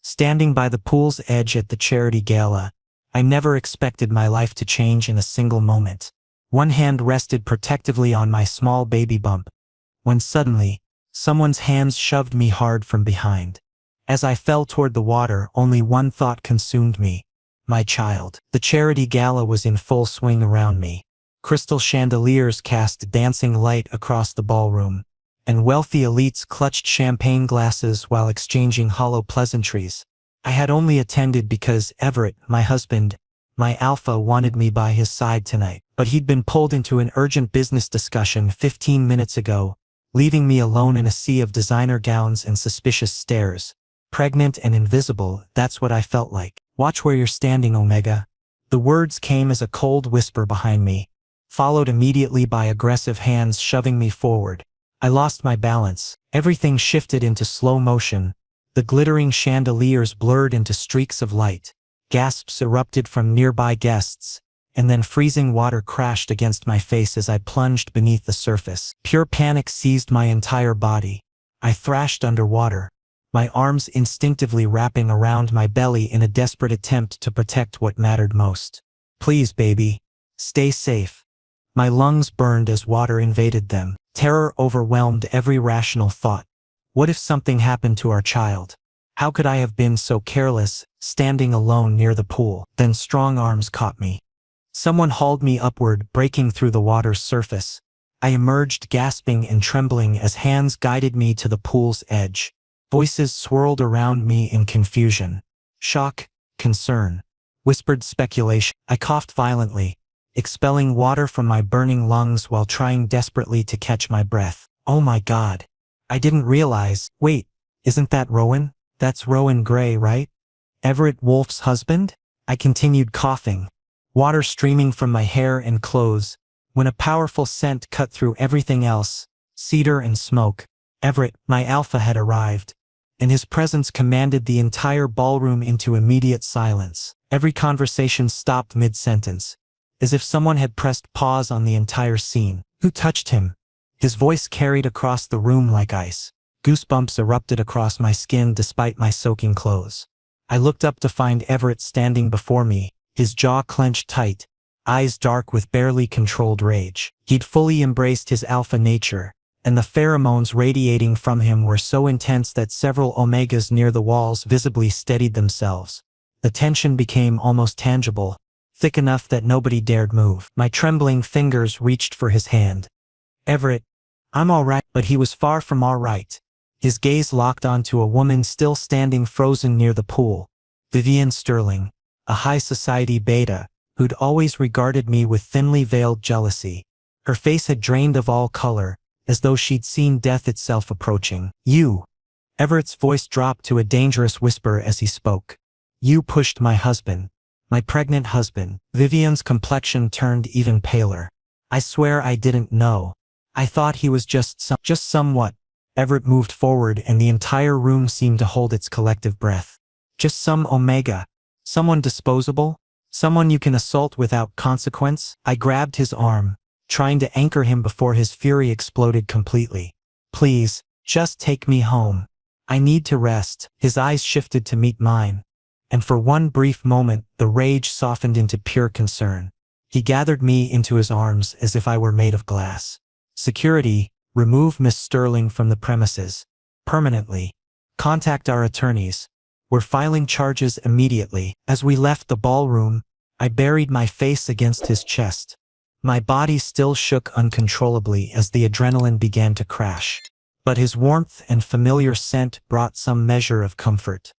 Standing by the pool's edge at the charity gala, I never expected my life to change in a single moment. One hand rested protectively on my small baby bump, when suddenly, someone's hands shoved me hard from behind. As I fell toward the water, only one thought consumed me: my child. The charity gala was in full swing around me. Crystal chandeliers cast dancing light across the ballroom, and wealthy elites clutched champagne glasses while exchanging hollow pleasantries. I had only attended because Everett, my husband, my alpha, wanted me by his side tonight, but he'd been pulled into an urgent business discussion 15 minutes ago, leaving me alone in a sea of designer gowns and suspicious stares. Pregnant and invisible, that's what I felt like. "Watch where you're standing, Omega." The words came as a cold whisper behind me, followed immediately by aggressive hands shoving me forward. I lost my balance. Everything shifted into slow motion. The glittering chandeliers blurred into streaks of light. Gasps erupted from nearby guests, and then freezing water crashed against my face as I plunged beneath the surface. Pure panic seized my entire body. I thrashed underwater, my arms instinctively wrapping around my belly in a desperate attempt to protect what mattered most. "Please, baby, stay safe." My lungs burned as water invaded them. Terror overwhelmed every rational thought. What if something happened to our child? How could I have been so careless, standing alone near the pool? Then strong arms caught me. Someone hauled me upward, breaking through the water's surface. I emerged gasping and trembling as hands guided me to the pool's edge. Voices swirled around me in confusion. Shock, concern, whispered speculation. I coughed violently, expelling water from my burning lungs while trying desperately to catch my breath. Oh my God. I didn't realize. Wait, isn't that Rowan? That's Rowan Gray, right? Everett Wolf's husband? I continued coughing, water streaming from my hair and clothes, when a powerful scent cut through everything else: cedar and smoke. Everett, my alpha, had arrived, and his presence commanded the entire ballroom into immediate silence. Every conversation stopped mid-sentence, as if someone had pressed pause on the entire scene. "Who touched him?" His voice carried across the room like ice. Goosebumps erupted across my skin despite my soaking clothes. I looked up to find Everett standing before me, his jaw clenched tight, eyes dark with barely controlled rage. He'd fully embraced his alpha nature, and the pheromones radiating from him were so intense that several omegas near the walls visibly steadied themselves. The tension became almost tangible, thick enough that nobody dared move. My trembling fingers reached for his hand. "Everett, I'm all right." But he was far from all right. His gaze locked onto a woman still standing frozen near the pool. Vivian Sterling, a high society beta, who'd always regarded me with thinly veiled jealousy. Her face had drained of all color, as though she'd seen death itself approaching. "You." Everett's voice dropped to a dangerous whisper as he spoke. "You pushed my husband. My pregnant husband." Vivian's complexion turned even paler. "I swear I didn't know. I thought he was just somewhat." Everett moved forward and the entire room seemed to hold its collective breath. "Just some omega? Someone disposable? Someone you can assault without consequence?" I grabbed his arm, trying to anchor him before his fury exploded completely. "Please, just take me home. I need to rest." His eyes shifted to meet mine, and for one brief moment the rage softened into pure concern. He gathered me into his arms as if I were made of glass. "Security, remove Miss Sterling from the premises. Permanently. Contact our attorneys. We're filing charges immediately." As we left the ballroom, I buried my face against his chest. My body still shook uncontrollably as the adrenaline began to crash. But his warmth and familiar scent brought some measure of comfort.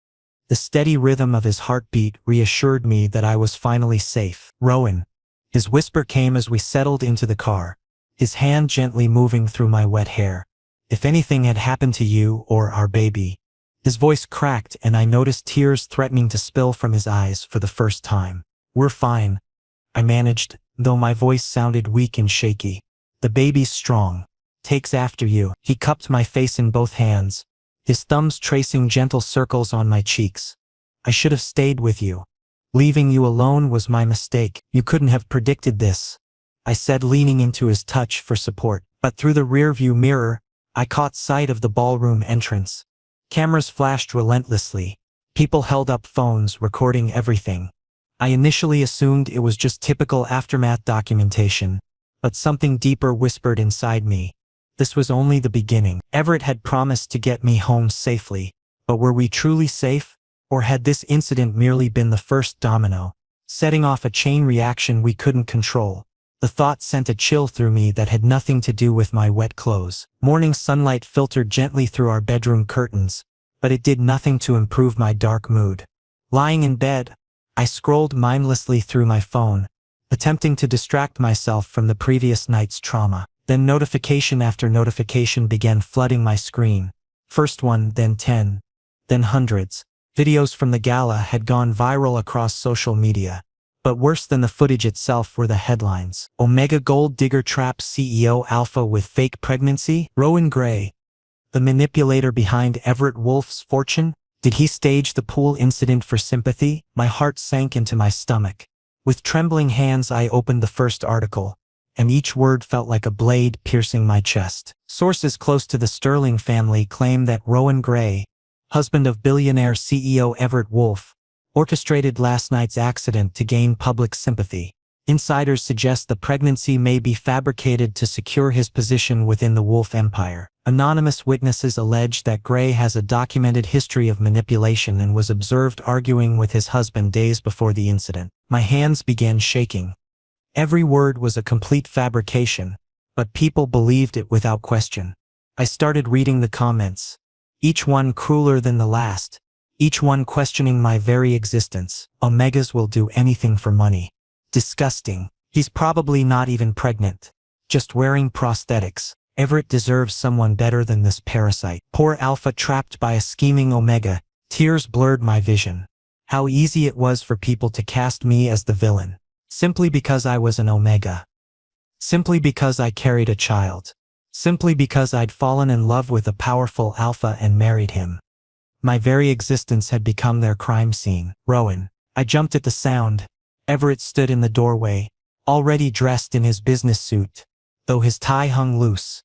The steady rhythm of his heartbeat reassured me that I was finally safe. "Rowan." His whisper came as we settled into the car, his hand gently moving through my wet hair. "If anything had happened to you or our baby." His voice cracked and I noticed tears threatening to spill from his eyes for the first time. "We're fine," I managed, though my voice sounded weak and shaky. "The baby's strong. Takes after you." He cupped my face in both hands, his thumbs tracing gentle circles on my cheeks. "I should have stayed with you. Leaving you alone was my mistake. You couldn't have predicted this," I said, leaning into his touch for support. But through the rearview mirror, I caught sight of the ballroom entrance. Cameras flashed relentlessly, People held up phones, recording everything. I initially assumed it was just typical aftermath documentation, but something deeper whispered inside me. This was only the beginning. Everett had promised to get me home safely, but were we truly safe? Or had this incident merely been the first domino, setting off a chain reaction we couldn't control? The thought sent a chill through me that had nothing to do with my wet clothes. Morning sunlight filtered gently through our bedroom curtains, but it did nothing to improve my dark mood. Lying in bed, I scrolled mindlessly through my phone, attempting to distract myself from the previous night's trauma. Then notification after notification began flooding my screen. First one, then 10, then hundreds. Videos from the gala had gone viral across social media. But worse than the footage itself were the headlines. Omega Gold Digger traps CEO Alpha with fake pregnancy? Rowan Gray, the manipulator behind Everett Wolf's fortune? Did he stage the pool incident for sympathy? My heart sank into my stomach. With trembling hands I opened the first article, and each word felt like a blade piercing my chest. Sources close to the Sterling family claim that Rowan Gray, husband of billionaire CEO Everett Wolf, orchestrated last night's accident to gain public sympathy. Insiders suggest the pregnancy may be fabricated to secure his position within the Wolf empire. Anonymous witnesses allege that Gray has a documented history of manipulation and was observed arguing with his husband days before the incident. My hands began shaking. Every word was a complete fabrication, but people believed it without question. I started reading the comments, each one crueler than the last, each one questioning my very existence. Omegas will do anything for money. Disgusting. He's probably not even pregnant, just wearing prosthetics. Everett deserves someone better than this parasite. Poor Alpha trapped by a scheming Omega. Tears blurred my vision. How easy it was for people to cast me as the villain. Simply because I was an Omega. Simply because I carried a child. Simply because I'd fallen in love with a powerful Alpha and married him. My very existence had become their crime scene. Rowan. I jumped at the sound. Everett stood in the doorway, already dressed in his business suit, though his tie hung loose.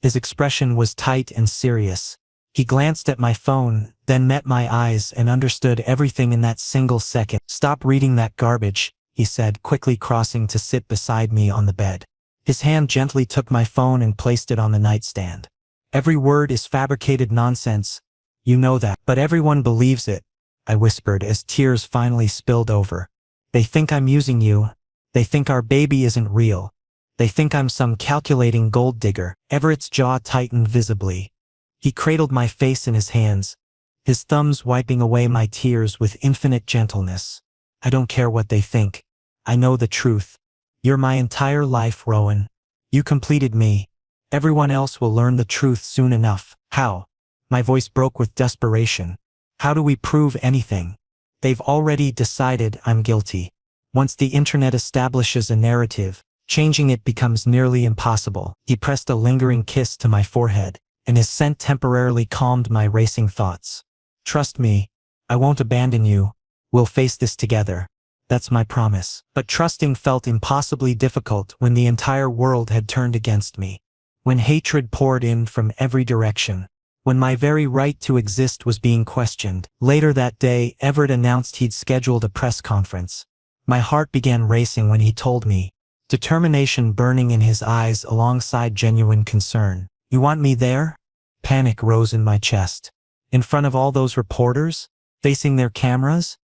His expression was tight and serious. He glanced at my phone, then met my eyes and understood everything in that single second. "Stop reading that garbage," he said, quickly crossing to sit beside me on the bed. His hand gently took my phone and placed it on the nightstand. "Every word is fabricated nonsense. You know that. But everyone believes it," I whispered as tears finally spilled over. "They think I'm using you. They think our baby isn't real. They think I'm some calculating gold digger." Everett's jaw tightened visibly. He cradled my face in his hands, his thumbs wiping away my tears with infinite gentleness. "I don't care what they think. I know the truth. You're my entire life, Rowan. You completed me. Everyone else will learn the truth soon enough." "How?" My voice broke with desperation. "How do we prove anything? They've already decided I'm guilty. Once the internet establishes a narrative, changing it becomes nearly impossible." He pressed a lingering kiss to my forehead, and his scent temporarily calmed my racing thoughts. "Trust me, I won't abandon you. We'll face this together. That's my promise." But trusting felt impossibly difficult when the entire world had turned against me. When hatred poured in from every direction. When my very right to exist was being questioned. Later that day, Everett announced he'd scheduled a press conference. My heart began racing when he told me, determination burning in his eyes alongside genuine concern. "You want me there?" Panic rose in my chest. In front of all those reporters? Facing their cameras?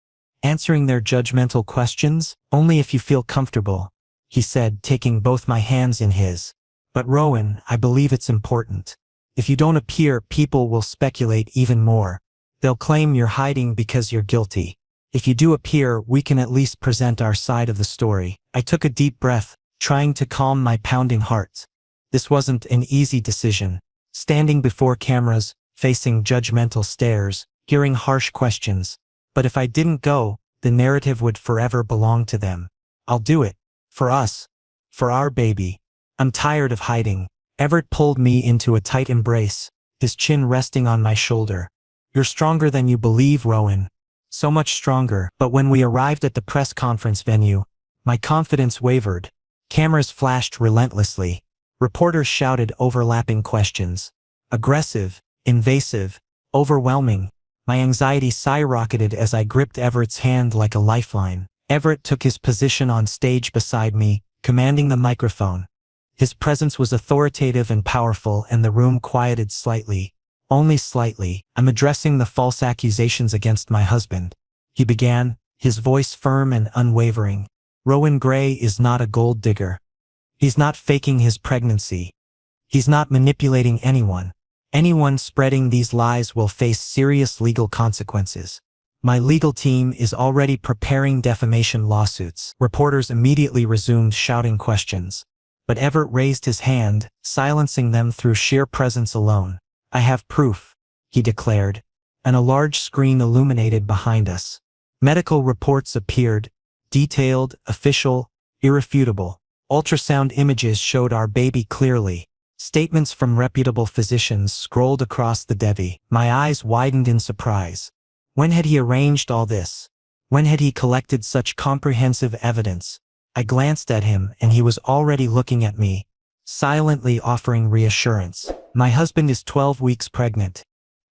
Answering their judgmental questions? "Only if you feel comfortable," he said, taking both my hands in his. "But Rowan, I believe it's important. If you don't appear, people will speculate even more. They'll claim you're hiding because you're guilty. If you do appear, we can at least present our side of the story." I took a deep breath, trying to calm my pounding heart. This wasn't an easy decision. Standing before cameras, facing judgmental stares, hearing harsh questions. But if I didn't go, the narrative would forever belong to them. "I'll do it. For us. For our baby. I'm tired of hiding." Everett pulled me into a tight embrace, his chin resting on my shoulder. "You're stronger than you believe, Rowan. So much stronger." But when we arrived at the press conference venue, my confidence wavered. Cameras flashed relentlessly. Reporters shouted overlapping questions. Aggressive, invasive, overwhelming. My anxiety skyrocketed as I gripped Everett's hand like a lifeline. Everett took his position on stage beside me, commanding the microphone. His presence was authoritative and powerful, and the room quieted slightly. Only slightly. "I'm addressing the false accusations against my husband," he began, his voice firm and unwavering. "Rowan Gray is not a gold digger. He's not faking his pregnancy. He's not manipulating anyone. Anyone spreading these lies will face serious legal consequences. My legal team is already preparing defamation lawsuits." Reporters immediately resumed shouting questions. But Everett raised his hand, silencing them through sheer presence alone. "I have proof," he declared, and a large screen illuminated behind us. Medical reports appeared, detailed, official, irrefutable. Ultrasound images showed our baby clearly. Statements from reputable physicians scrolled across the Devi. My eyes widened in surprise. When had he arranged all this? When had he collected such comprehensive evidence? I glanced at him, and he was already looking at me, silently offering reassurance. "My husband is 12 weeks pregnant,"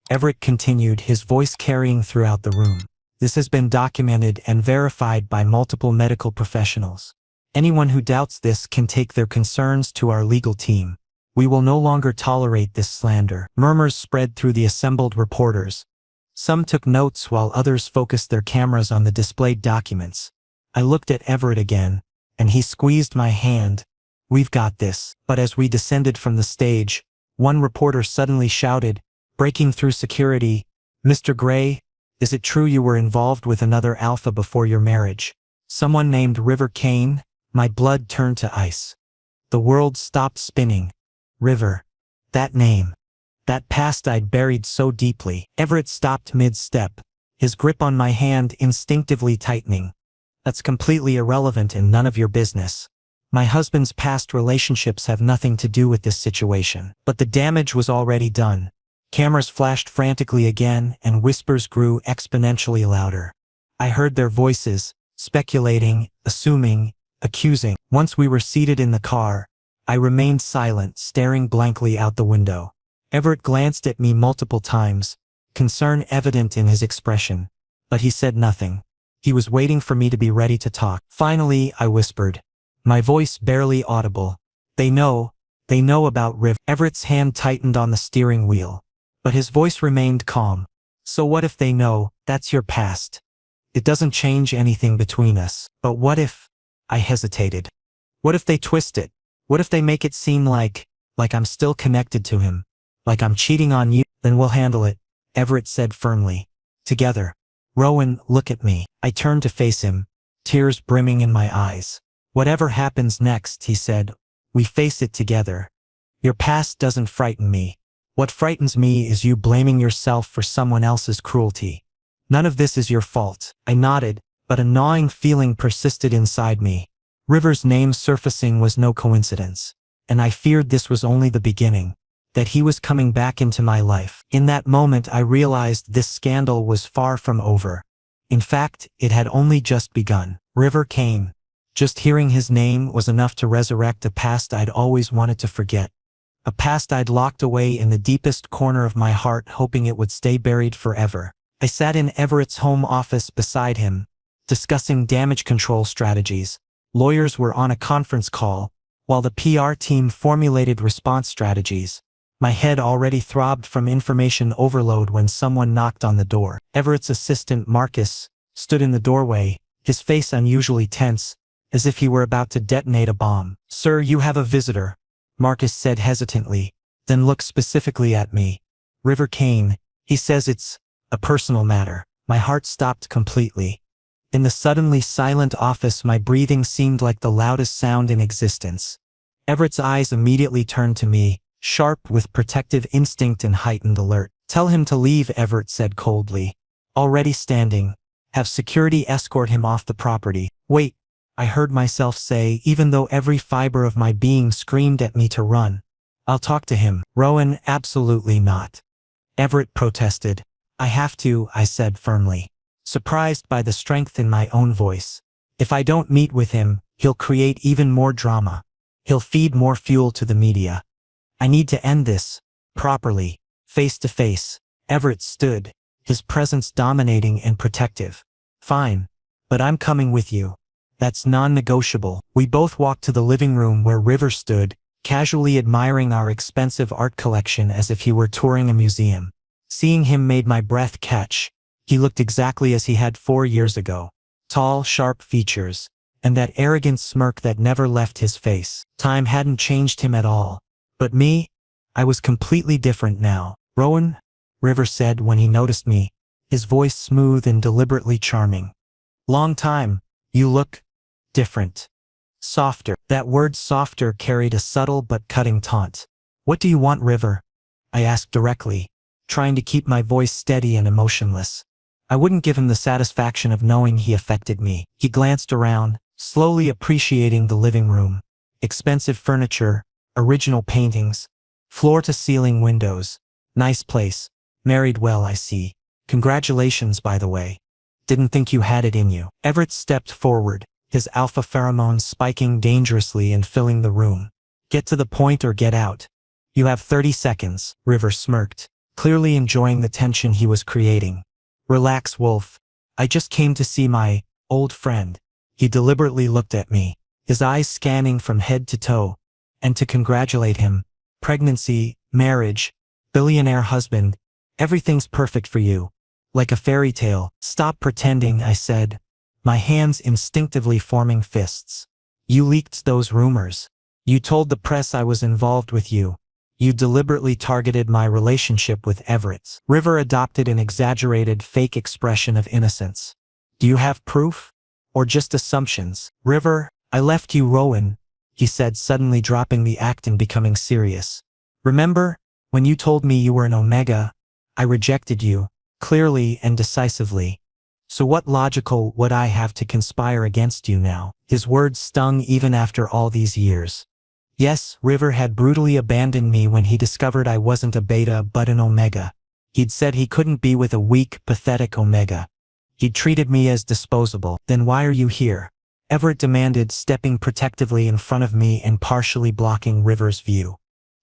Everett continued, his voice carrying throughout the room. "This has been documented and verified by multiple medical professionals. Anyone who doubts this can take their concerns to our legal team. We will no longer tolerate this slander." Murmurs spread through the assembled reporters. Some took notes while others focused their cameras on the displayed documents. I looked at Everett again, and he squeezed my hand. "We've got this." But as we descended from the stage, one reporter suddenly shouted, breaking through security, "Mr. Gray, is it true you were involved with another alpha before your marriage? Someone named River Kane?" My blood turned to ice. The world stopped spinning. River. That name. That past I'd buried so deeply. Everett stopped mid-step, his grip on my hand instinctively tightening. "That's completely irrelevant and none of your business. My husband's past relationships have nothing to do with this situation." But the damage was already done. Cameras flashed frantically again, and whispers grew exponentially louder. I heard their voices, speculating, assuming, accusing. Once we were seated in the car, I remained silent, staring blankly out the window. Everett glanced at me multiple times, concern evident in his expression, but he said nothing. He was waiting for me to be ready to talk. Finally, I whispered, my voice barely audible. They know about Riv." Everett's hand tightened on the steering wheel, but his voice remained calm. "So what if they know? That's your past. It doesn't change anything between us. But what if?" I hesitated. "What if they twist it? What if they make it seem like I'm still connected to him? Like I'm cheating on you?" "Then we'll handle it," Everett said firmly. "Together. Rowan, look at me." I turned to face him, tears brimming in my eyes. "Whatever happens next," he said, "we face it together. Your past doesn't frighten me. What frightens me is you blaming yourself for someone else's cruelty. None of this is your fault." I nodded, but a gnawing feeling persisted inside me. River's name surfacing was no coincidence, and I feared this was only the beginning, that he was coming back into my life. In that moment I realized this scandal was far from over. In fact, it had only just begun. River Kane. Just hearing his name was enough to resurrect a past I'd always wanted to forget. A past I'd locked away in the deepest corner of my heart, hoping it would stay buried forever. I sat in Everett's home office beside him, discussing damage control strategies. Lawyers were on a conference call, while the PR team formulated response strategies. My head already throbbed from information overload when someone knocked on the door. Everett's assistant, Marcus, stood in the doorway, his face unusually tense, as if he were about to detonate a bomb. "Sir, you have a visitor," Marcus said hesitantly, then looked specifically at me. "River Kane. He says it's a personal matter." My heart stopped completely. In the suddenly silent office, my breathing seemed like the loudest sound in existence. Everett's eyes immediately turned to me, sharp with protective instinct and heightened alert. "Tell him to leave," Everett said coldly. Already standing, "Have security escort him off the property." "Wait," I heard myself say, even though every fiber of my being screamed at me to run. "I'll talk to him." "Rowan, absolutely not," Everett protested. "I have to," I said firmly, surprised by the strength in my own voice. "If I don't meet with him, he'll create even more drama. He'll feed more fuel to the media. I need to end this, properly, face to face." Everett stood, his presence dominating and protective. Fine. But I'm coming with you. That's non-negotiable. We both walked to the living room where River stood, casually admiring our expensive art collection as if he were touring a museum. Seeing him made my breath catch. He looked exactly as he had 4 years ago. Tall, sharp features, and that arrogant smirk that never left his face. Time hadn't changed him at all. But me? I was completely different now. Rowan? River said when he noticed me, his voice smooth and deliberately charming. Long time. You look different. Softer. That word softer carried a subtle but cutting taunt. What do you want, River? I asked directly, trying to keep my voice steady and emotionless. I wouldn't give him the satisfaction of knowing he affected me. He glanced around, slowly appreciating the living room. Expensive furniture, original paintings, floor-to-ceiling windows. Nice place. Married well, I see. Congratulations, by the way. Didn't think you had it in you. Everett stepped forward, his alpha pheromones spiking dangerously and filling the room. Get to the point or get out. You have 30 seconds, River smirked, clearly enjoying the tension he was creating. Relax, Wolf. I just came to see my old friend. He deliberately looked at me, his eyes scanning from head to toe, and to congratulate him. Pregnancy, marriage, billionaire husband, everything's perfect for you. Like a fairy tale. Stop pretending, I said, my hands instinctively forming fists. You leaked those rumors. You told the press I was involved with you. You deliberately targeted my relationship with Everett. River adopted an exaggerated fake expression of innocence. Do you have proof? Or just assumptions? River, I left you, Rowan, he said, suddenly dropping the act and becoming serious. Remember, when you told me you were an Omega, I rejected you, clearly and decisively. So what logical would I have to conspire against you now? His words stung even after all these years. Yes, River had brutally abandoned me when he discovered I wasn't a beta but an Omega. He'd said he couldn't be with a weak, pathetic Omega. He'd treated me as disposable. Then why are you here? Everett demanded, stepping protectively in front of me and partially blocking River's view.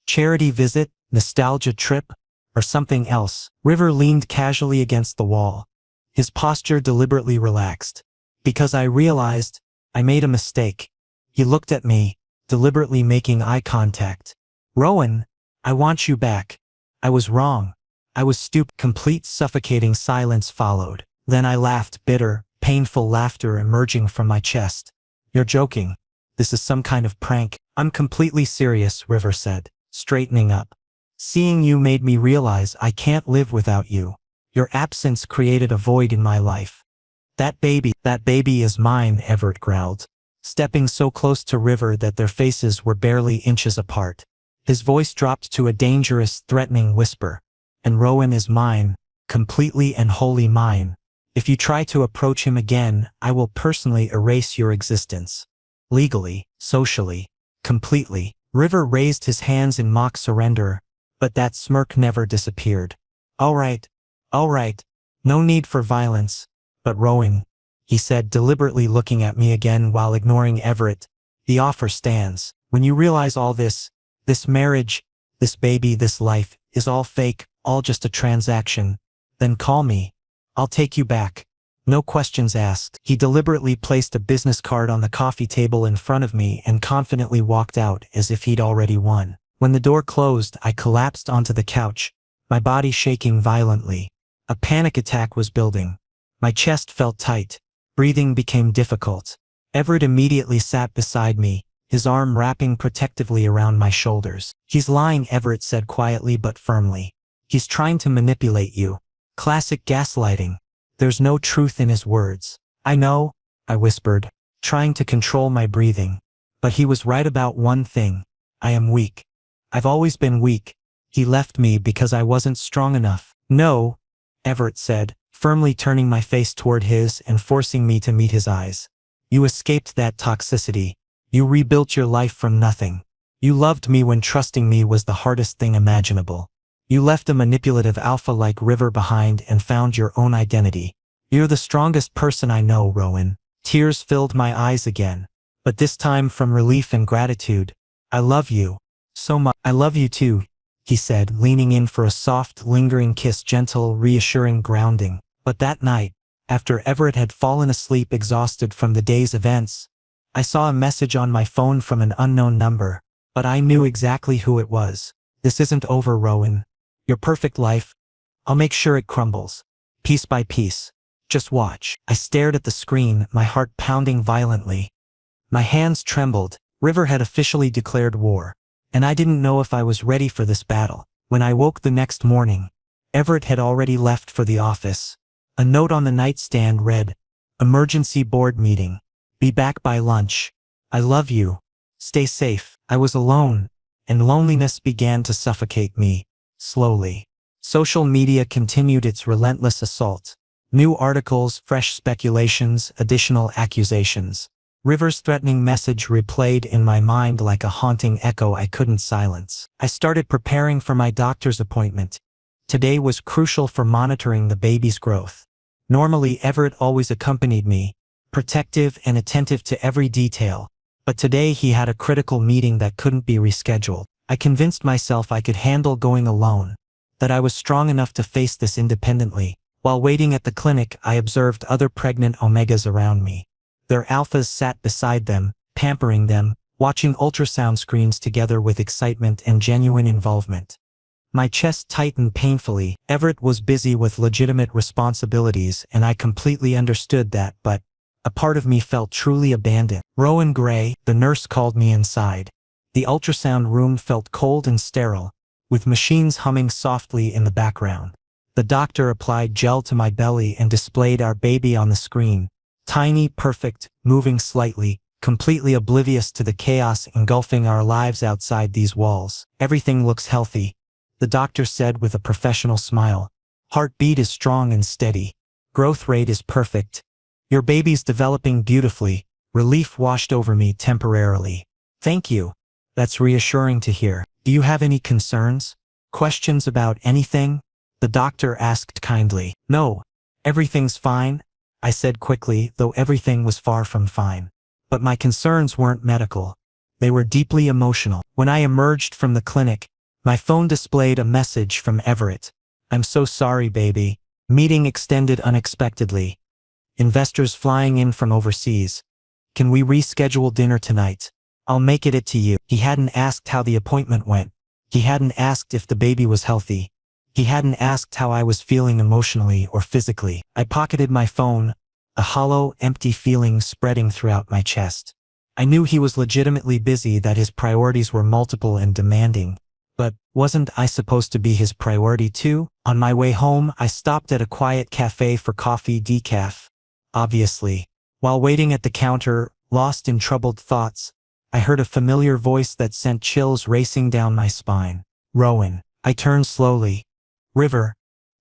Charity visit, nostalgia trip, or something else? River leaned casually against the wall, his posture deliberately relaxed. Because I realized I made a mistake. He looked at me, deliberately making eye contact. Rowan, I want you back. I was wrong. I was stupid. Complete suffocating silence followed. Then I laughed, bitter, painful laughter emerging from my chest. You're joking. This is some kind of prank. I'm completely serious, River said, straightening up. Seeing you made me realize I can't live without you. Your absence created a void in my life. That baby is mine, Everett growled, stepping so close to River that their faces were barely inches apart. His voice dropped to a dangerous, threatening whisper. And Rowan is mine, completely and wholly mine. If you try to approach him again, I will personally erase your existence. Legally, socially, completely. River raised his hands in mock surrender, but that smirk never disappeared. All right. No need for violence. But Rowan, he said, deliberately looking at me again while ignoring Everett, the offer stands. When you realize all this marriage, this baby, this life, is all fake, all just a transaction, then call me. I'll take you back. No questions asked. He deliberately placed a business card on the coffee table in front of me and confidently walked out as if he'd already won. When the door closed, I collapsed onto the couch, my body shaking violently. A panic attack was building. My chest felt tight. Breathing became difficult. Everett immediately sat beside me, his arm wrapping protectively around my shoulders. He's lying, Everett said quietly but firmly. He's trying to manipulate you. Classic gaslighting. There's no truth in his words. I know, I whispered, trying to control my breathing. But he was right about one thing. I am weak. I've always been weak. He left me because I wasn't strong enough. No, Everett said, firmly turning my face toward his and forcing me to meet his eyes. You escaped that toxicity. You rebuilt your life from nothing. You loved me when trusting me was the hardest thing imaginable. You left a manipulative alpha like River behind and found your own identity. You're the strongest person I know, Rowan. Tears filled my eyes again, but this time from relief and gratitude. I love you so much. I love you too, he said, leaning in for a soft, lingering kiss, gentle, reassuring grounding. But that night, after Everett had fallen asleep exhausted from the day's events, I saw a message on my phone from an unknown number, but I knew exactly who it was. This isn't over, Rowan. Your perfect life, I'll make sure it crumbles. Piece by piece. Just watch. I stared at the screen, my heart pounding violently. My hands trembled. River had officially declared war, and I didn't know if I was ready for this battle. When I woke the next morning, Everett had already left for the office. A note on the nightstand read, "Emergency board meeting. Be back by lunch. I love you. Stay safe." I was alone, and loneliness began to suffocate me, slowly. Social media continued its relentless assault. New articles, fresh speculations, additional accusations. River's threatening message replayed in my mind like a haunting echo I couldn't silence. I started preparing for my doctor's appointment. Today was crucial for monitoring the baby's growth. Normally, Everett always accompanied me, protective and attentive to every detail, but today he had a critical meeting that couldn't be rescheduled. I convinced myself I could handle going alone, that I was strong enough to face this independently. While waiting at the clinic, I observed other pregnant omegas around me. Their alphas sat beside them, pampering them, watching ultrasound screens together with excitement and genuine involvement. My chest tightened painfully. Everett was busy with legitimate responsibilities, and I completely understood that, but a part of me felt truly abandoned. Rowan Gray, the nurse, called me inside. The ultrasound room felt cold and sterile, with machines humming softly in the background. The doctor applied gel to my belly and displayed our baby on the screen. Tiny, perfect, moving slightly, completely oblivious to the chaos engulfing our lives outside these walls. "Everything looks healthy," the doctor said with a professional smile. "Heartbeat is strong and steady. Growth rate is perfect. Your baby's developing beautifully." Relief washed over me temporarily. "Thank you. That's reassuring to hear. Do you have any concerns? Questions about anything?" the doctor asked kindly. "No. Everything's fine," I said quickly, though everything was far from fine. But my concerns weren't medical. They were deeply emotional. When I emerged from the clinic, my phone displayed a message from Everett. "I'm so sorry, baby. Meeting extended unexpectedly. Investors flying in from overseas. Can we reschedule dinner tonight? I'll make it to you." He hadn't asked how the appointment went. He hadn't asked if the baby was healthy. He hadn't asked how I was feeling emotionally or physically. I pocketed my phone, a hollow, empty feeling spreading throughout my chest. I knew he was legitimately busy, that his priorities were multiple and demanding. But wasn't I supposed to be his priority too? On my way home, I stopped at a quiet cafe for coffee, decaf, obviously. While waiting at the counter, lost in troubled thoughts, I heard a familiar voice that sent chills racing down my spine. "Rowan." I turned slowly. "River.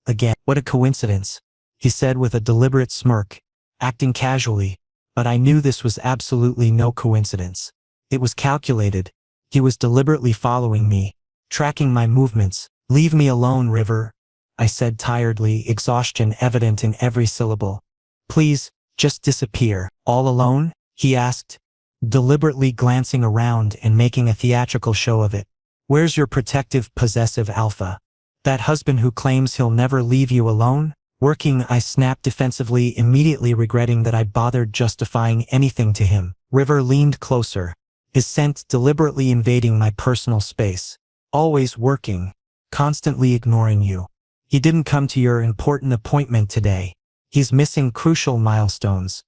Again. What a coincidence," he said with a deliberate smirk, acting casually, but I knew this was absolutely no coincidence. It was calculated. He was deliberately following me, tracking my movements. "Leave me alone, River," I said tiredly, exhaustion evident in every syllable. "Please, just disappear." "All alone?" he asked, deliberately glancing around and making a theatrical show of it. "Where's your protective, possessive alpha? That husband who claims he'll never leave you alone?" "Working," I snapped defensively, immediately regretting that I bothered justifying anything to him. River leaned closer, his scent deliberately invading my personal space. "Always working. Constantly ignoring you. He didn't come to your important appointment today. He's missing crucial milestones."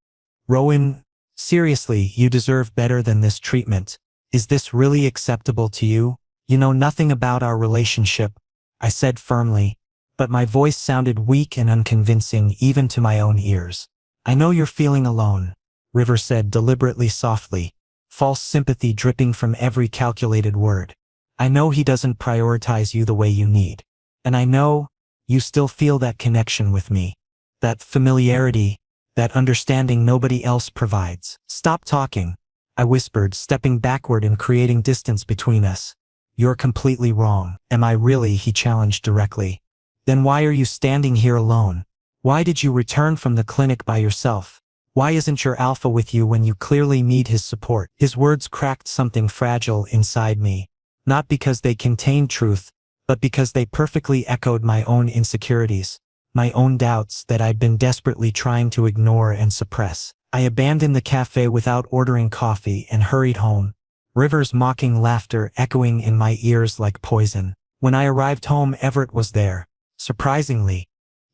"Rowan, seriously, you deserve better than this treatment. Is this really acceptable to you? You know nothing about our relationship," I said firmly, but my voice sounded weak and unconvincing even to my own ears. "I know you're feeling alone," River said deliberately softly, false sympathy dripping from every calculated word. "I know he doesn't prioritize you the way you need. And I know you still feel that connection with me. That familiarity, that understanding nobody else provides." "Stop talking," I whispered, stepping backward and creating distance between us. "You're completely wrong." "Am I really?" he challenged directly. "Then why are you standing here alone? Why did you return from the clinic by yourself? Why isn't your alpha with you when you clearly need his support?" His words cracked something fragile inside me, not because they contained truth, but because they perfectly echoed my own insecurities, my own doubts that I'd been desperately trying to ignore and suppress. I abandoned the cafe without ordering coffee and hurried home, River's mocking laughter echoing in my ears like poison. When I arrived home, Everett was there. Surprisingly,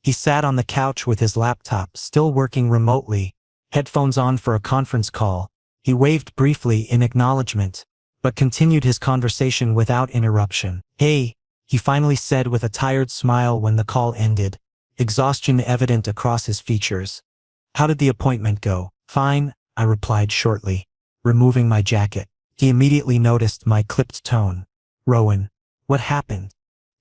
he sat on the couch with his laptop still working remotely, headphones on for a conference call. He waved briefly in acknowledgement, but continued his conversation without interruption. "Hey," he finally said with a tired smile when the call ended, exhaustion evident across his features. "How did the appointment go?" "Fine," I replied shortly, removing my jacket. He immediately noticed my clipped tone. "Rowan, what happened?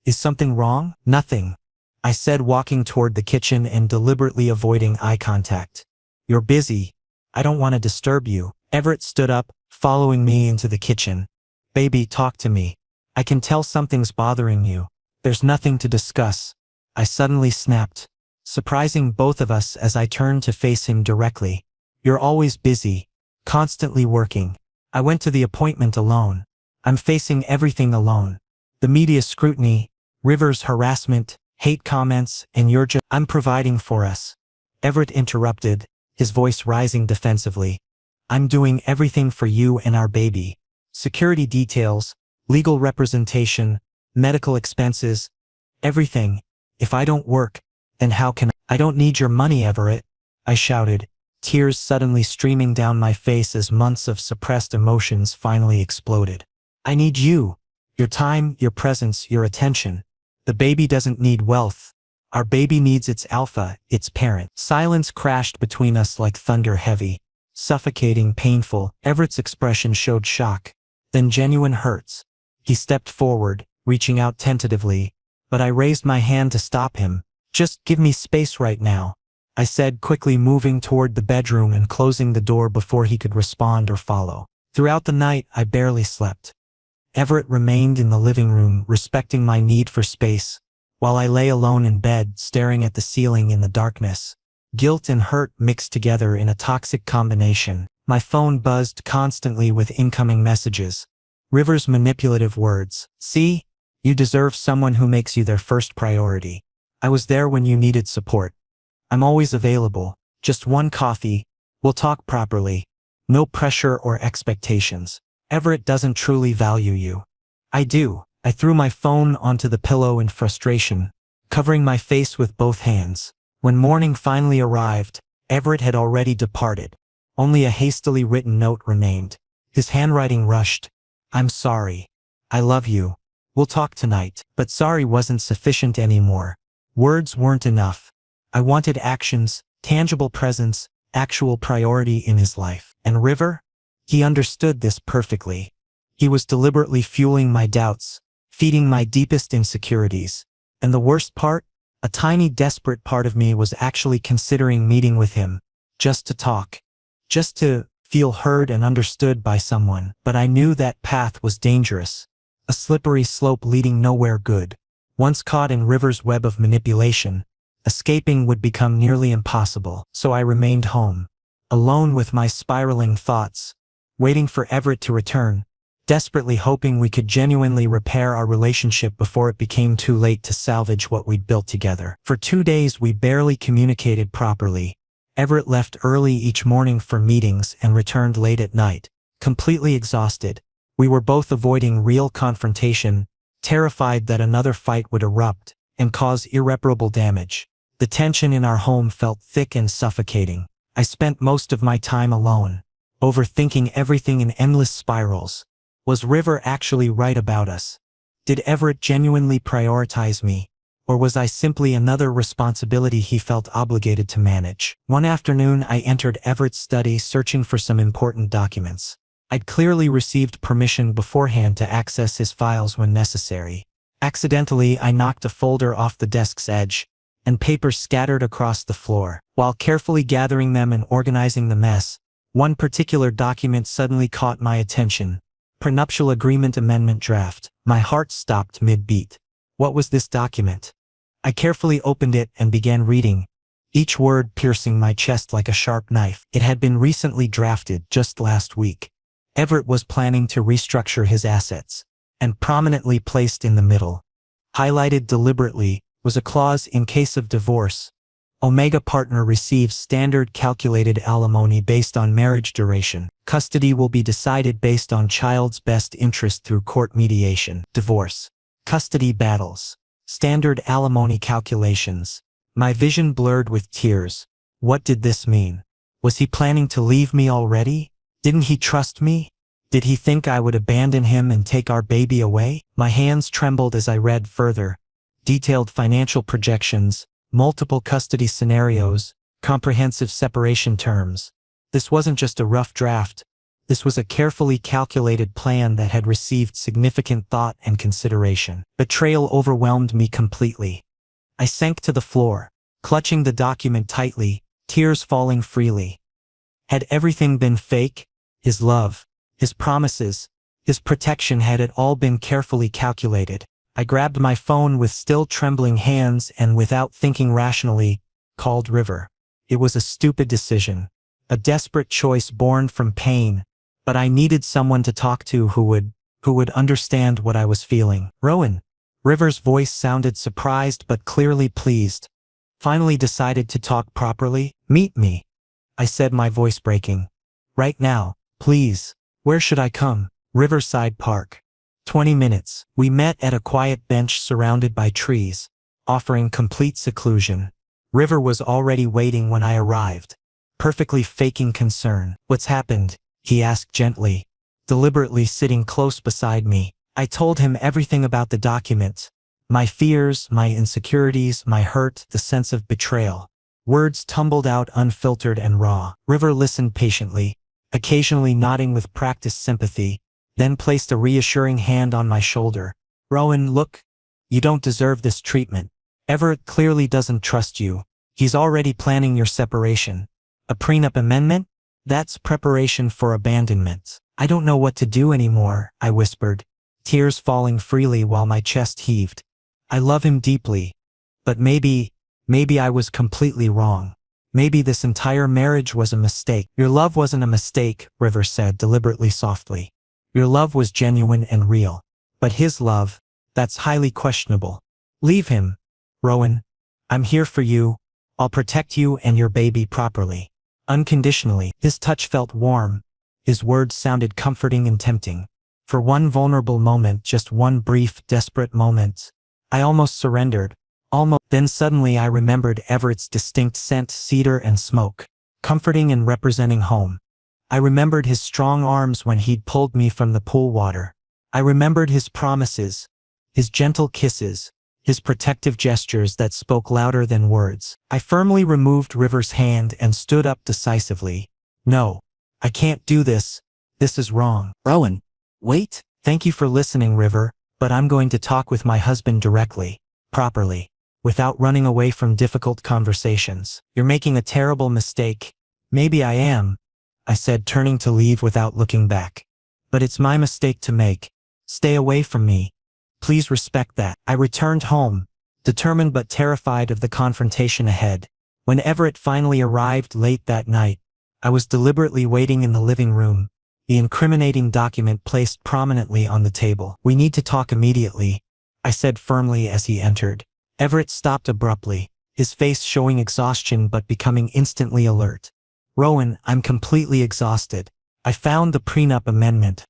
Is something wrong?" "Nothing," I said, walking toward the kitchen and deliberately avoiding eye contact. "You're busy. I don't want to disturb you." Everett stood up, following me into the kitchen. "Baby, talk to me. I can tell something's bothering you." "There's nothing to discuss," I suddenly snapped, surprising both of us as I turned to face him directly. "You're always busy, constantly working. I went to the appointment alone. I'm facing everything alone. The media scrutiny, River's harassment, hate comments, and I'm providing for us." Everett interrupted, his voice rising defensively. "I'm doing everything for you and our baby. Security details, legal representation, medical expenses, everything. If I don't work, then how can I don't need your money, Everett," I shouted, tears suddenly streaming down my face as months of suppressed emotions finally exploded. "I need you. Your time, your presence, your attention. The baby doesn't need wealth. Our baby needs its alpha, its parent." Silence crashed between us like thunder, heavy, suffocating, painful. Everett's expression showed shock, then genuine hurts. He stepped forward, reaching out tentatively, but I raised my hand to stop him. "Just give me space right now," I said, quickly moving toward the bedroom and closing the door before he could respond or follow. Throughout the night, I barely slept. Everett remained in the living room, respecting my need for space, while I lay alone in bed, staring at the ceiling in the darkness. Guilt and hurt mixed together in a toxic combination. My phone buzzed constantly with incoming messages. River's manipulative words. "See? You deserve someone who makes you their first priority. I was there when you needed support. I'm always available. Just one coffee. We'll talk properly. No pressure or expectations. Everett doesn't truly value you." "I do." I threw my phone onto the pillow in frustration, covering my face with both hands. When morning finally arrived, Everett had already departed. Only a hastily written note remained. His handwriting rushed. "I'm sorry. I love you. We'll talk tonight." But sorry wasn't sufficient anymore. Words weren't enough. I wanted actions, tangible presence, actual priority in his life. And River? He understood this perfectly. He was deliberately fueling my doubts, feeding my deepest insecurities. And the worst part? A tiny, desperate part of me was actually considering meeting with him, just to talk, just to feel heard and understood by someone. But I knew that path was dangerous, a slippery slope leading nowhere good. Once caught in River's web of manipulation, escaping would become nearly impossible. So I remained home, alone with my spiraling thoughts, waiting for Everett to return, desperately hoping we could genuinely repair our relationship before it became too late to salvage what we'd built together. For 2 days we barely communicated properly. Everett left early each morning for meetings and returned late at night, completely exhausted. We were both avoiding real confrontation, terrified that another fight would erupt and cause irreparable damage. The tension in our home felt thick and suffocating. I spent most of my time alone, overthinking everything in endless spirals. Was River actually right about us? Did Everett genuinely prioritize me? Or was I simply another responsibility he felt obligated to manage? One afternoon I entered Everett's study searching for some important documents. I'd clearly received permission beforehand to access his files when necessary. Accidentally, I knocked a folder off the desk's edge, and papers scattered across the floor. While carefully gathering them and organizing the mess, one particular document suddenly caught my attention. Prenuptial Agreement Amendment Draft. My heart stopped mid-beat. What was this document? I carefully opened it and began reading, each word piercing my chest like a sharp knife. It had been recently drafted just last week. Everett was planning to restructure his assets, and prominently placed in the middle, Highlighted deliberately was a clause in case of divorce. Omega partner receives standard calculated alimony based on marriage duration. Custody will be decided based on child's best interest through court mediation. Divorce. Custody battles. Standard alimony calculations. My vision blurred with tears. What did this mean? Was he planning to leave me already? Didn't he trust me? Did he think I would abandon him and take our baby away? My hands trembled as I read further. Detailed financial projections, multiple custody scenarios, comprehensive separation terms. This wasn't just a rough draft. This was a carefully calculated plan that had received significant thought and consideration. Betrayal overwhelmed me completely. I sank to the floor, clutching the document tightly, tears falling freely. Had everything been fake? His love, his promises, his protection, had it all been carefully calculated? I grabbed my phone with still trembling hands and, without thinking rationally, called River. It was a stupid decision, a desperate choice born from pain, but I needed someone to talk to who would understand what I was feeling. Rowan. River's voice sounded surprised but clearly pleased. Finally decided to talk properly? Meet me, I said, my voice breaking. Right now, please. Where should I come? Riverside Park. 20 minutes. We met at a quiet bench surrounded by trees, offering complete seclusion. River was already waiting when I arrived, perfectly faking concern. What's happened? He asked gently, deliberately sitting close beside me. I told him everything about the document. My fears, my insecurities, my hurt, the sense of betrayal. Words tumbled out unfiltered and raw. River listened patiently, occasionally nodding with practiced sympathy, then placed a reassuring hand on my shoulder. Rowan, look, you don't deserve this treatment. Everett clearly doesn't trust you. He's already planning your separation. A prenup amendment? That's preparation for abandonment. I don't know what to do anymore, I whispered, tears falling freely while my chest heaved. I love him deeply. But maybe I was completely wrong. Maybe this entire marriage was a mistake. Your love wasn't a mistake, River said deliberately softly. Your love was genuine and real. But his love, that's highly questionable. Leave him, Rowan. I'm here for you. I'll protect you and your baby properly. Unconditionally. His touch felt warm. His words sounded comforting and tempting. For one vulnerable moment, just one brief, desperate moment, I almost surrendered. Then suddenly I remembered Everett's distinct scent, cedar and smoke, comforting and representing home. I remembered his strong arms when he'd pulled me from the pool water. I remembered his promises, his gentle kisses, his protective gestures that spoke louder than words. I firmly removed River's hand and stood up decisively. No, I can't do this. This is wrong. Rowan, wait. Thank you for listening, River, but I'm going to talk with my husband directly, properly, without running away from difficult conversations. You're making a terrible mistake. Maybe I am, I said, turning to leave without looking back. But it's my mistake to make. Stay away from me. Please respect that. I returned home, determined but terrified of the confrontation ahead. When Everett finally arrived late that night, I was deliberately waiting in the living room, the incriminating document placed prominently on the table. We need to talk immediately, I said firmly as he entered. Everett stopped abruptly, his face showing exhaustion but becoming instantly alert. Rowan, I'm completely exhausted. I found the prenup amendment.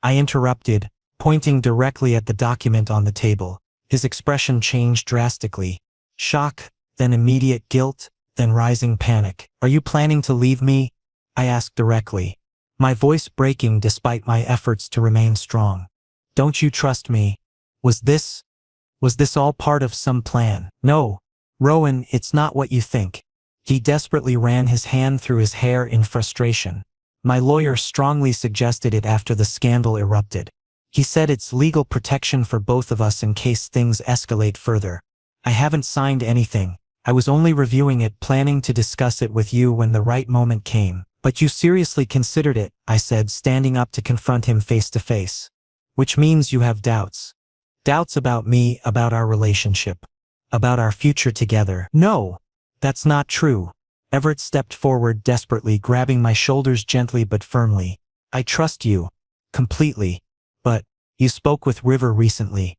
I interrupted, pointing directly at the document on the table. His expression changed drastically. Shock, then immediate guilt, then rising panic. Are you planning to leave me? I asked directly, my voice breaking despite my efforts to remain strong. Don't you trust me? Was this all part of some plan? No, Rowan, it's not what you think. He desperately ran his hand through his hair in frustration. My lawyer strongly suggested it after the scandal erupted. He said it's legal protection for both of us in case things escalate further. I haven't signed anything. I was only reviewing it, planning to discuss it with you when the right moment came. But you seriously considered it, I said, standing up to confront him face to face. Which means you have doubts. Doubts about me, about our relationship, about our future together. No, that's not true. Everett stepped forward desperately, grabbing my shoulders gently but firmly. I trust you. Completely. But, you spoke with River recently.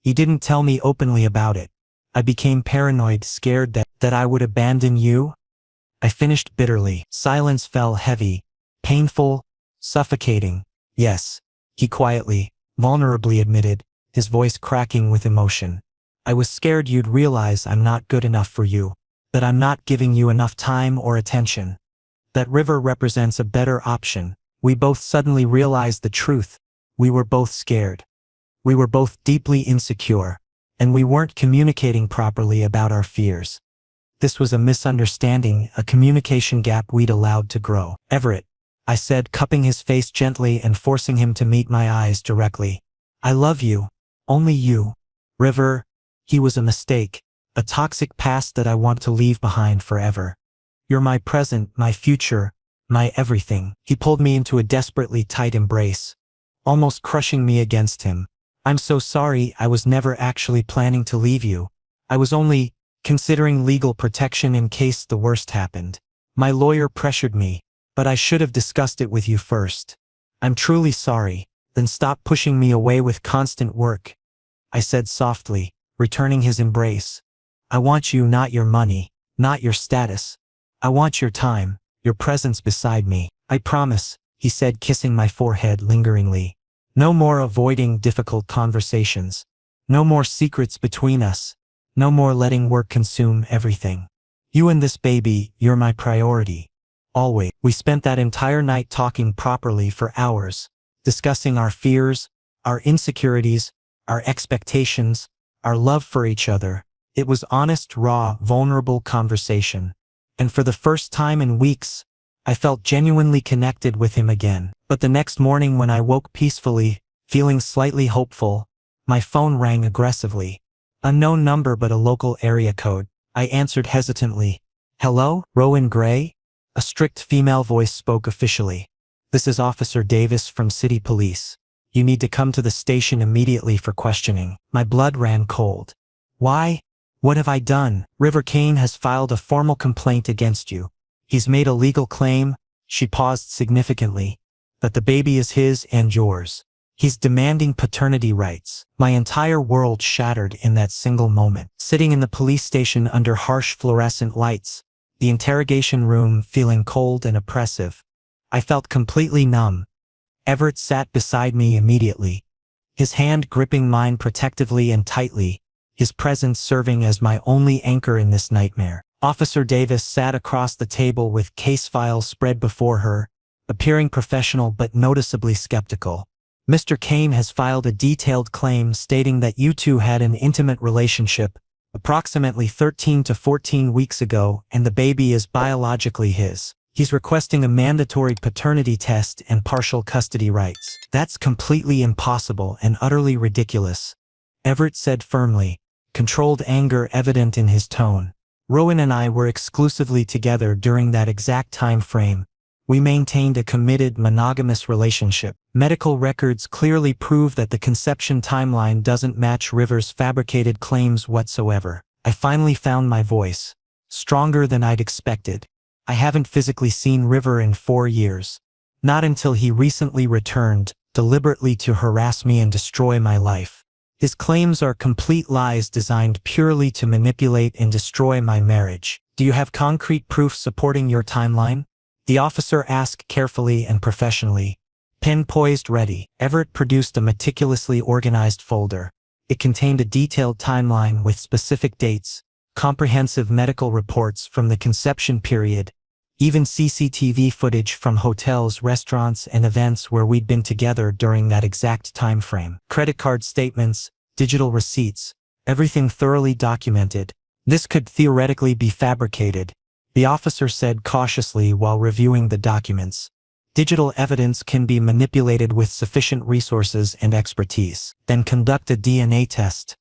You didn't tell me openly about it. I became paranoid, scared that I would abandon you. I finished bitterly. Silence fell heavy, painful, suffocating. Yes, he quietly, vulnerably admitted, his voice cracking with emotion. I was scared you'd realize I'm not good enough for you, that I'm not giving you enough time or attention. That River represents a better option. We both suddenly realized the truth. We were both scared. We were both deeply insecure, and we weren't communicating properly about our fears. This was a misunderstanding, a communication gap we'd allowed to grow. Everett, I said, cupping his face gently and forcing him to meet my eyes directly. I love you. Only you. River, he was a mistake, a toxic past that I want to leave behind forever. You're my present, my future, my everything. He pulled me into a desperately tight embrace, almost crushing me against him. I'm so sorry, I was never actually planning to leave you. I was only considering legal protection in case the worst happened. My lawyer pressured me, but I should have discussed it with you first. I'm truly sorry. Then stop pushing me away with constant work, I said softly, returning his embrace. I want you, not your money, not your status. I want your time, your presence beside me. I promise, he said, kissing my forehead lingeringly. No more avoiding difficult conversations. No more secrets between us. No more letting work consume everything. You and this baby, you're my priority. Always. We spent that entire night talking properly for hours, discussing our fears, our insecurities, our expectations, our love for each other. It was honest, raw, vulnerable conversation. And for the first time in weeks, I felt genuinely connected with him again. But the next morning when I woke peacefully, feeling slightly hopeful, my phone rang aggressively. Unknown number but a local area code. I answered hesitantly. Hello, Rowan Gray? A strict female voice spoke officially. This is Officer Davis from City Police. You need to come to the station immediately for questioning. My blood ran cold. Why? What have I done? River Kane has filed a formal complaint against you. He's made a legal claim, she paused significantly, that the baby is his and yours. He's demanding paternity rights. My entire world shattered in that single moment. Sitting in the police station under harsh fluorescent lights, the interrogation room feeling cold and oppressive, I felt completely numb. Everett sat beside me immediately, his hand gripping mine protectively and tightly, his presence serving as my only anchor in this nightmare. Officer Davis sat across the table with case files spread before her, appearing professional but noticeably skeptical. Mr. Kane has filed a detailed claim stating that you two had an intimate relationship approximately 13 to 14 weeks ago and the baby is biologically his. He's requesting a mandatory paternity test and partial custody rights. That's completely impossible and utterly ridiculous, Everett said firmly, controlled anger evident in his tone. Rowan and I were exclusively together during that exact time frame. We maintained a committed, monogamous relationship. Medical records clearly prove that the conception timeline doesn't match River's fabricated claims whatsoever. I finally found my voice, stronger than I'd expected. I haven't physically seen River in 4 years. Not until he recently returned, deliberately to harass me and destroy my life. His claims are complete lies designed purely to manipulate and destroy my marriage. Do you have concrete proof supporting your timeline? The officer asked carefully and professionally. Pen poised ready, Everett produced a meticulously organized folder. It contained a detailed timeline with specific dates, comprehensive medical reports from the conception period, even CCTV footage from hotels, restaurants, and events where we'd been together during that exact time frame. Credit card statements, digital receipts, everything thoroughly documented. This could theoretically be fabricated, the officer said cautiously while reviewing the documents. Digital evidence can be manipulated with sufficient resources and expertise. Then conduct a DNA test,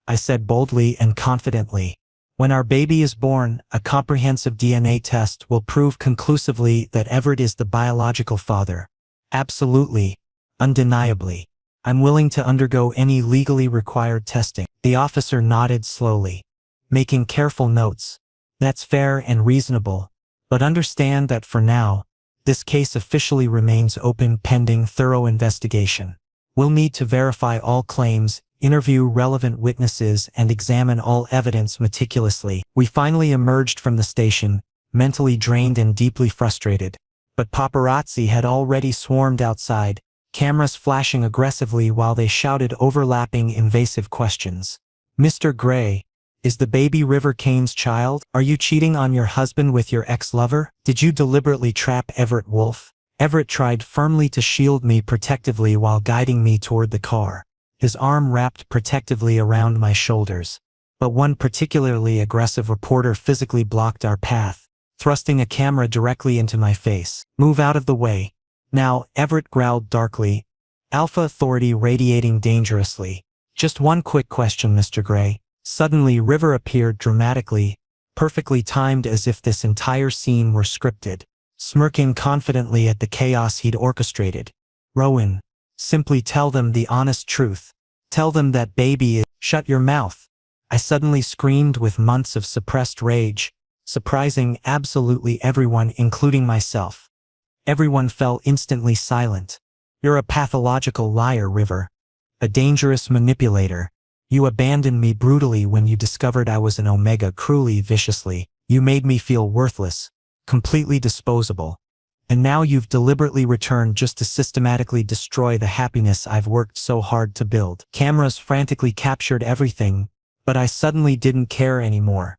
I said boldly and confidently. When our baby is born, a comprehensive DNA test will prove conclusively that Everett is the biological father. Absolutely, undeniably. I'm willing to undergo any legally required testing. The officer nodded slowly, making careful notes. That's fair and reasonable, but understand that for now, this case officially remains open pending thorough investigation. We'll need to verify all claims, interview relevant witnesses, and examine all evidence meticulously. We finally emerged from the station, mentally drained and deeply frustrated. But paparazzi had already swarmed outside, cameras flashing aggressively while they shouted overlapping invasive questions. "Mr. Gray, is the baby River Kane's child? Are you cheating on your husband with your ex-lover? Did you deliberately trap Everett Wolf?" Everett tried firmly to shield me protectively while guiding me toward the car, his arm wrapped protectively around my shoulders. But one particularly aggressive reporter physically blocked our path, thrusting a camera directly into my face. "Move out of the way." "Now," Everett growled darkly, alpha authority radiating dangerously. "Just one quick question, Mr. Gray." Suddenly River appeared dramatically, perfectly timed as if this entire scene were scripted, smirking confidently at the chaos he'd orchestrated. "Rowan, simply tell them the honest truth. Tell them that baby is—" "Shut your mouth," I suddenly screamed with months of suppressed rage, surprising absolutely everyone, including myself. Everyone fell instantly silent. "You're a pathological liar, River. A dangerous manipulator. You abandoned me brutally when you discovered I was an omega, cruelly, viciously. You made me feel worthless, completely disposable. And now you've deliberately returned just to systematically destroy the happiness I've worked so hard to build." Cameras frantically captured everything, but I suddenly didn't care anymore.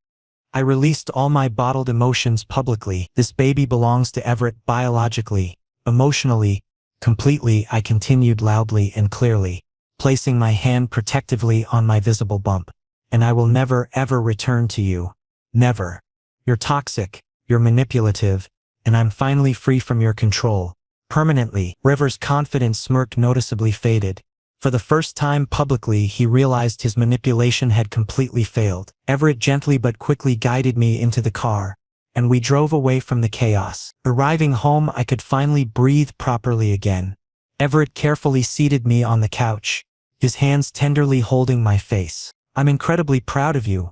I released all my bottled emotions publicly. "This baby belongs to Everett biologically, emotionally, completely," I continued loudly and clearly, placing my hand protectively on my visible bump. "And I will never ever return to you. Never. You're toxic, you're manipulative, and I'm finally free from your control. Permanently." River's confident smirk noticeably faded. For the first time publicly, he realized his manipulation had completely failed. Everett gently but quickly guided me into the car, and we drove away from the chaos. Arriving home, I could finally breathe properly again. Everett carefully seated me on the couch, his hands tenderly holding my face. "I'm incredibly proud of you,"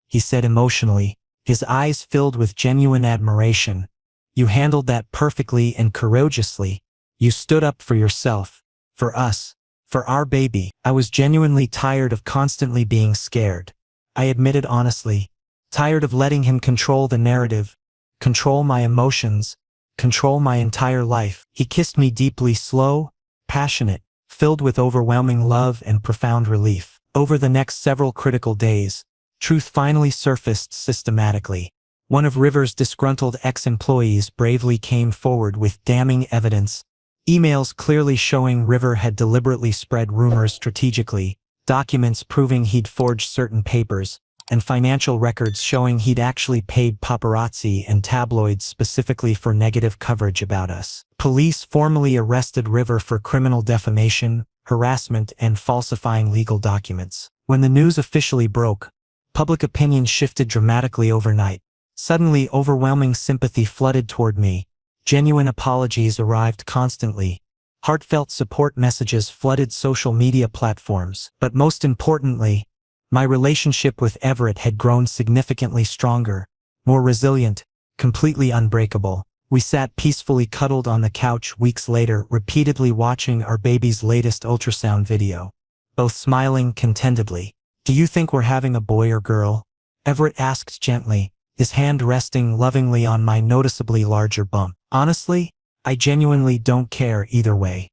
he said emotionally, his eyes filled with genuine admiration. "You handled that perfectly and courageously. You stood up for yourself, for us, for our baby." I was genuinely tired of constantly being scared. I admitted honestly, tired of letting him control the narrative, control my emotions, control my entire life. He kissed me deeply, slow, passionate, filled with overwhelming love and profound relief. Over the next several critical days, truth finally surfaced systematically. One of River's disgruntled ex-employees bravely came forward with damning evidence. Emails clearly showing River had deliberately spread rumors strategically, documents proving he'd forged certain papers, and financial records showing he'd actually paid paparazzi and tabloids specifically for negative coverage about us. Police formally arrested River for criminal defamation, harassment, and falsifying legal documents. When the news officially broke, public opinion shifted dramatically overnight. Suddenly, overwhelming sympathy flooded toward me. Genuine apologies arrived constantly. Heartfelt support messages flooded social media platforms. But most importantly, my relationship with Everett had grown significantly stronger, more resilient, completely unbreakable. We sat peacefully cuddled on the couch weeks later, repeatedly watching our baby's latest ultrasound video, both smiling contentedly. "Do you think we're having a boy or girl?" Everett asked gently, his hand resting lovingly on my noticeably larger bump. "Honestly, I genuinely don't care either way."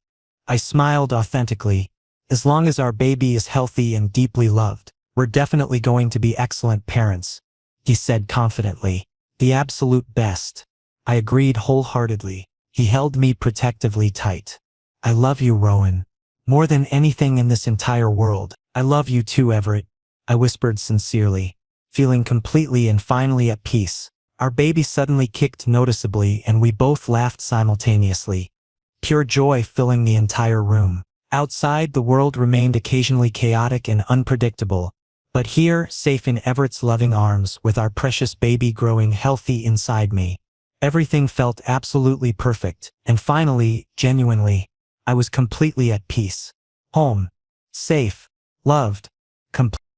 I smiled authentically. "As long as our baby is healthy and deeply loved, we're definitely going to be excellent parents," he said confidently. "The absolute best." I agreed wholeheartedly. He held me protectively tight. "I love you, Rowan. More than anything in this entire world." "I love you too, Everett," I whispered sincerely, feeling completely and finally at peace. Our baby suddenly kicked noticeably and we both laughed simultaneously, pure joy filling the entire room. Outside, the world remained occasionally chaotic and unpredictable, but here, safe in Everett's loving arms, with our precious baby growing healthy inside me, everything felt absolutely perfect, and finally, genuinely, I was completely at peace. Home. Safe. Loved. Complete.